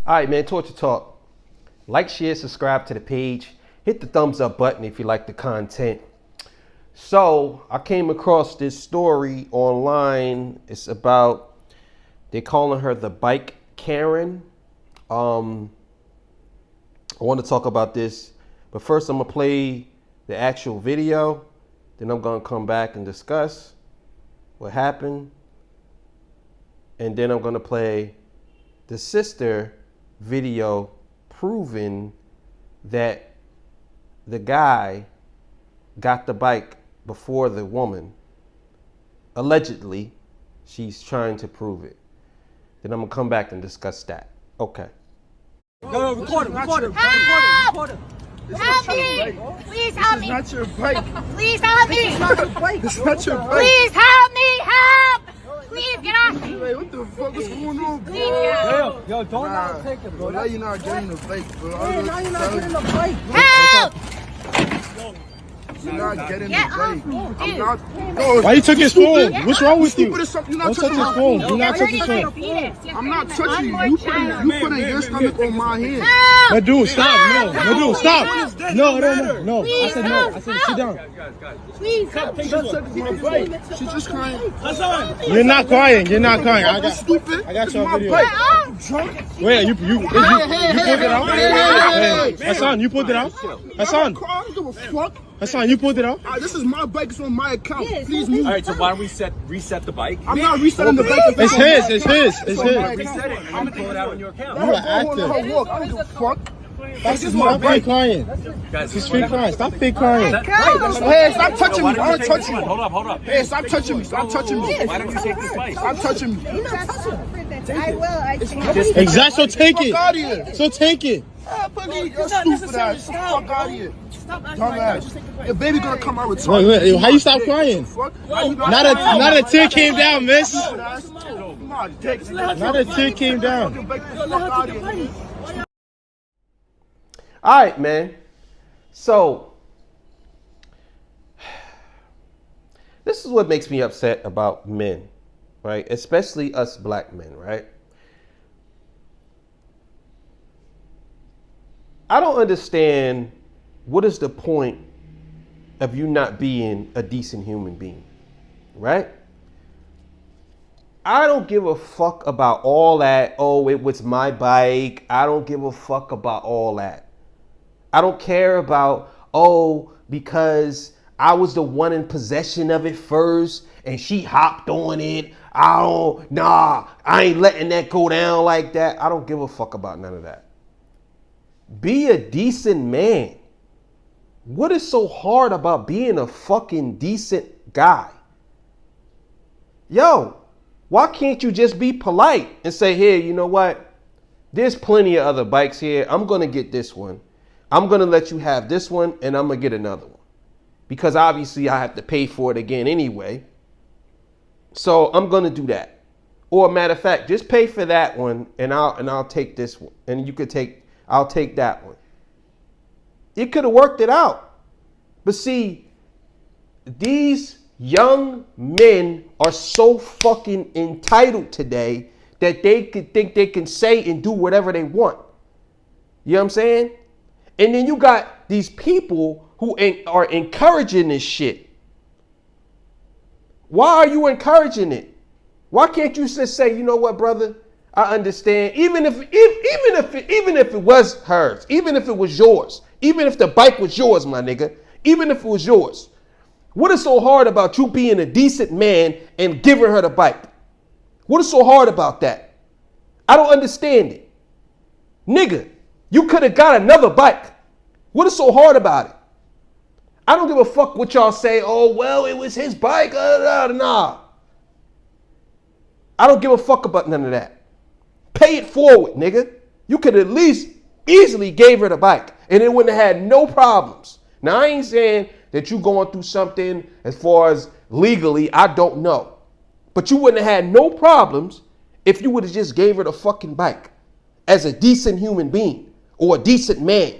All right, man, Torture Talk. Like, share, subscribe to the page. Hit the thumbs up button if you like the content. So, I came across this story online. It's about, they're calling her the Bike Karen. I want to talk about this, but first I'm going to play the actual video. Then I'm going to come back and discuss what happened. And then I'm going to play the sister video proving that the guy got the bike before the woman. Allegedly, she's trying to prove it. Then I'm going to come back and discuss that. Okay. Go, record him. Help me! Please help me! This is not your bike. Please help me! This is not your bike. This is not your bike. Please help me! Help! Please get off me! Hey, what the fuck is going on, bro? Please get off me! Yo, don't not take it, bro. Now you're not getting the bike, bro. Yeah, now you're not getting the bike, bro. Help! You're not getting Get the off bike. me, I'm dude. not. No, Why you took his phone? What's wrong with you? stupid or something? You're Don't not touch touching his my phone. phone. Do not touch his You're phone. a fetus. You're I'm not pregnant touching you. unborn You child. putting your stomach on my hand. Help! No, dude, stop. No, dude, stop. No. I Please said no. help. I said sit down. Please help! She's just crying. You're not crying. You're not crying. I got Stupid. I got It's your my video. bike. Help! You drunk? Wait, you pulled it out? Hey, Hassan, you pulled it out? Hassan, I don't give a fuck. Hassan, you pulled it out? This is my bike. It's on my account. Please move. All right, so why don't we reset the bike? I'm not resetting the bike. It's his. It's his. It's his. Reset it. I'm gonna pull it out on your account. You an actor. I don't give a fuck. This is my fake crying. He's fake crying. Stop fake crying. Hey, stop touching me. I don't touch you. Hold up. Hey, stop touching me. Stop touching me. Why don't you take this bike? Stop touching me. I will. Exactly. So take Fuck it. out of here. So take it. You're stupid ass. Fuck out of here. Dumbass. Your baby gonna come out with Wait, how you stop crying? fuck? Not a tear came down, miss. Not Not a tear came down. All right, man. So, this is what makes me upset about men, right? Especially us black men, right? I don't understand what is the point of you not being a decent human being, right? I don't give a fuck about all that. Oh, it was my bike. I don't give a fuck about all that. I don't care about, oh, because I was the one in possession of it first and she hopped on it. I ain't letting that go down like that. I don't give a fuck about none of that. Be a decent man. What is so hard about being a fucking decent guy? Yo, why can't you just be polite and say, here, you know what? There's plenty of other bikes here. I'm going to get this one. I'm going to let you have this one and I'm going to get another one. Because obviously I have to pay for it again anyway. So I'm going to do that. Or matter of fact, just pay for that one and I'll take this one. And I'll take that one. It could have worked it out. But see, these young men are so fucking entitled today that they could think they can say and do whatever they want. You know what I'm saying? And then you got these people who are encouraging this shit. Why are you encouraging it? Why can't you just say, you know what, brother? I understand. Even if it was hers, even if it was yours, even if the bike was yours, my nigga, even if it was yours. What is so hard about you being a decent man and giving her the bike? What is so hard about that? I don't understand it. Nigga, you could have got another bike. What is so hard about it? I don't give a fuck what y'all say. Oh, well, it was his bike. Nah. I don't give a fuck about none of that. Pay it forward, nigga. You could at least easily gave her the bike and it wouldn't have had no problems. Now, I ain't saying that you going through something as far as legally, I don't know. But you wouldn't have had no problems if you would have just gave her the fucking bike as a decent human being or a decent man.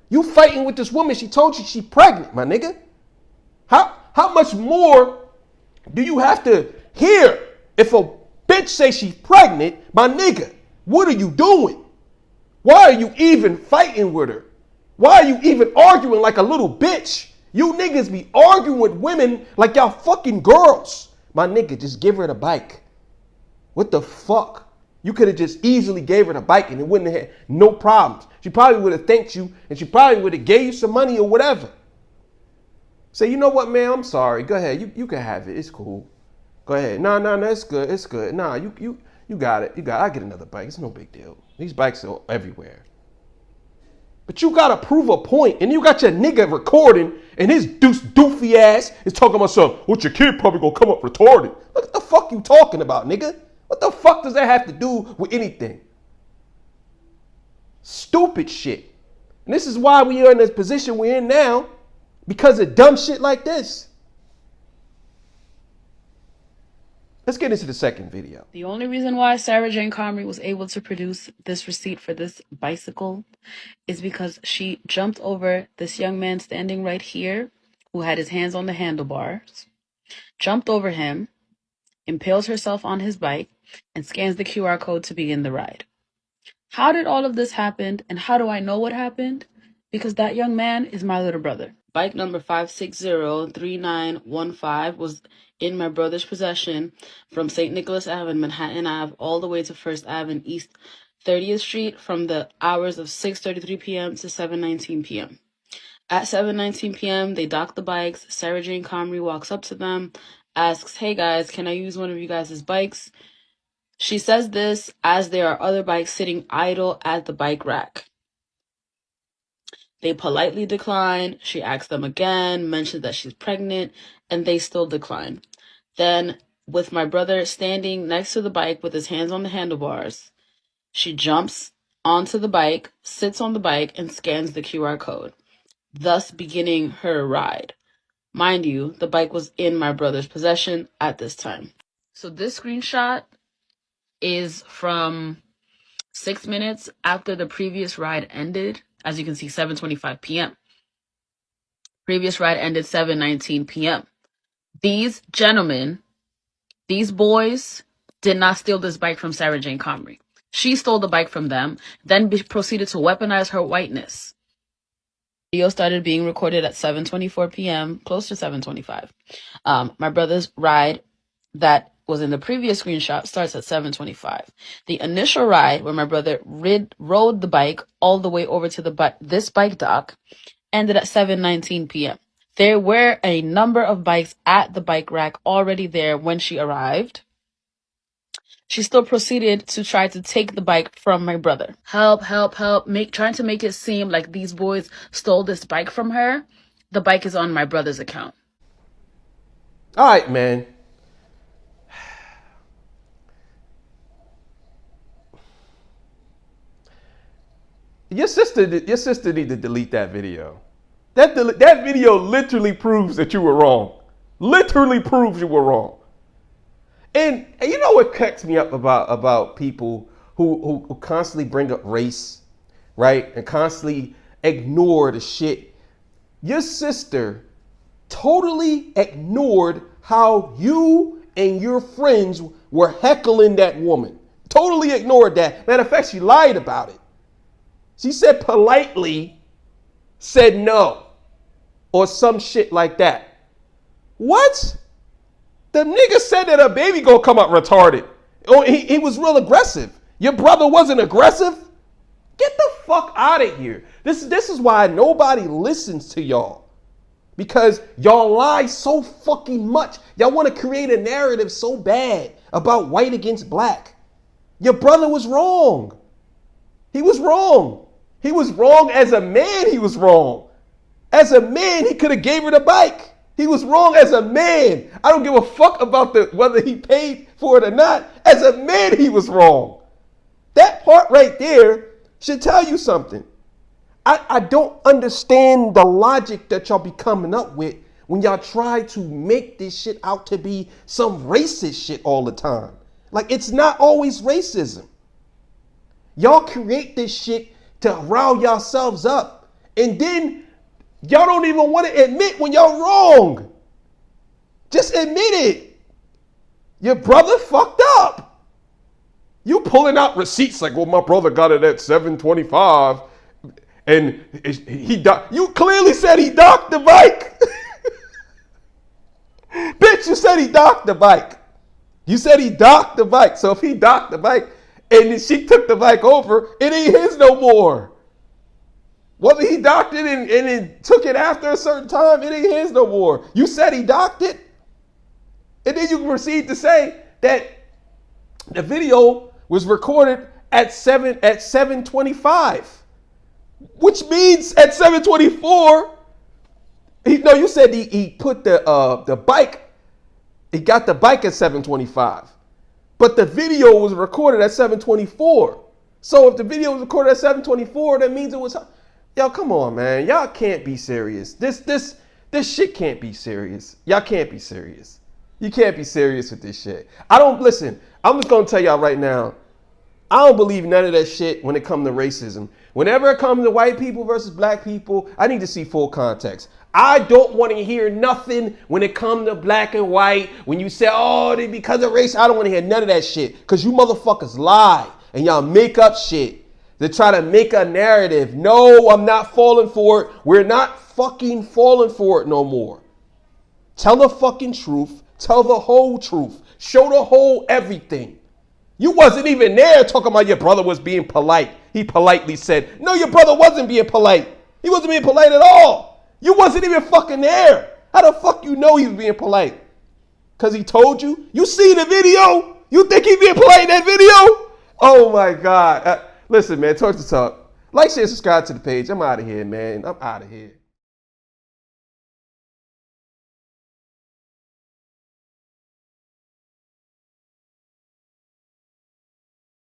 You fighting with this woman, she told you she's pregnant, my nigga. How much more do you have to hear if a bitch say she's pregnant, my nigga? What are you doing? Why are you even fighting with her? Why are you even arguing like a little bitch? You niggas be arguing with women like y'all fucking girls. My nigga, just give her the bike. What the fuck? You could have just easily gave her the bike and it wouldn't have had no problems. She probably would have thanked you and she probably would have gave you some money or whatever. Say, you know what, man? I'm sorry. Go ahead. You can have it. It's cool. Go ahead. No, it's good. It's good. Nah, you got it. You got it. I get another bike. It's no big deal. These bikes are everywhere. But you gotta prove a point, and you got your nigga recording, and his doofy ass is talking about something. What, your kid probably gonna come up retarded? What the fuck you talking about, nigga? What the fuck does that have to do with anything? Stupid shit. And this is why we are in this position we're in now, because of dumb shit like this. Let's get into the second video. The only reason why Sarah Jane Comrie was able to produce this receipt for this bicycle is because she jumped over this young man standing right here who had his hands on the handlebars, jumped over him, impales herself on his bike, and scans the QR code to begin the ride. How did all of this happen, and how do I know what happened? Because that young man is my little brother. Bike number 5603915 was in my brother's possession from St. Nicholas Ave and Manhattan Ave all the way to First Ave and East 30th Street from the hours of 6:33 p.m. to 7:19 p.m. At 7:19 p.m., they dock the bikes. Sarah Jane Comrie walks up to them, asks, "Hey guys, can I use one of you guys' bikes?" She says this as there are other bikes sitting idle at the bike rack. They politely decline. She asks them again, mentions that she's pregnant, and they still decline. Then, with my brother standing next to the bike with his hands on the handlebars, she jumps onto the bike, sits on the bike, and scans the QR code, thus beginning her ride. Mind you, the bike was in my brother's possession at this time. So this screenshot is from 6 minutes after the previous ride ended. As you can see, 7:25 p.m. Previous ride ended 7:19 p.m. These gentlemen, these boys, did not steal this bike from Sarah Jane Comrie. She stole the bike from them, then proceeded to weaponize her whiteness. Video started being recorded at 7:24 p.m., close to 7:25. My brother's ride that was in the previous screenshot starts at 7:25. The initial ride where my brother rode the bike all the way over to this bike dock ended at 7:19 p.m. There were a number of bikes at the bike rack already there when she arrived. She still proceeded to try to take the bike from my brother. Help, trying to make it seem like these boys stole this bike from her. The bike is on my brother's account. All right, man. Your sister need to delete that video. That video literally proves that you were wrong. Literally proves you were wrong. And you know what cracks me up about people who constantly bring up race, right? And constantly ignore the shit. Your sister totally ignored how you and your friends were heckling that woman. Totally ignored that. Matter of fact, she lied about it. She said politely, said no. Or some shit like that. What? The nigga said that her baby gonna come out retarded. Oh, he was real aggressive. Your brother wasn't aggressive? Get the fuck out of here. This is why nobody listens to y'all. Because y'all lie so fucking much. Y'all want to create a narrative so bad about white against black. Your brother was wrong. He was wrong. He was wrong as a man. He was wrong. As a man, he could have gave her the bike. He was wrong as a man. I don't give a fuck about whether he paid for it or not. As a man, he was wrong. That part right there should tell you something. I don't understand the logic that y'all be coming up with when y'all try to make this shit out to be some racist shit all the time. Like, it's not always racism. Y'all create this shit to rile yourselves up. And then y'all don't even want to admit when y'all wrong. Just admit it. Your brother fucked up. You pulling out receipts like, well, my brother got it at 725, and he docked. You clearly said he docked the bike. Bitch, you said he docked the bike. You said he docked the bike. So if he docked the bike and then she took the bike over, it ain't his no more. Whether he docked it and then took it after a certain time, it ain't his no more. You said he docked it. And then you proceed to say that the video was recorded at 7:25, which means at 7:24. You said he put the bike. He got the bike at 7:25, but the video was recorded at 7:24. So if the video was recorded at 7:24, that means it was. Yo, come on, man. Y'all can't be serious. This shit can't be serious. Y'all can't be serious. You can't be serious with this shit. Listen, I'm just gonna tell y'all right now, I don't believe none of that shit when it comes to racism. Whenever it comes to white people versus black people, I need to see full context. I don't want to hear nothing when it comes to black and white. When you say, oh, they because of race, I don't want to hear none of that shit. Because you motherfuckers lie and y'all make up shit to try to make a narrative. No, I'm not falling for it. We're not fucking falling for it no more. Tell the fucking truth. Tell the whole truth. Show the whole everything. You wasn't even there talking about your brother was being polite. He politely said, no, your brother wasn't being polite. He wasn't being polite at all. You wasn't even fucking there. How the fuck you know he was being polite? Because he told you? You see the video? You think he being polite in that video? Oh my God. Listen, man, talk to talk. Like, share, subscribe to the page. I'm out of here, man. I'm out of here.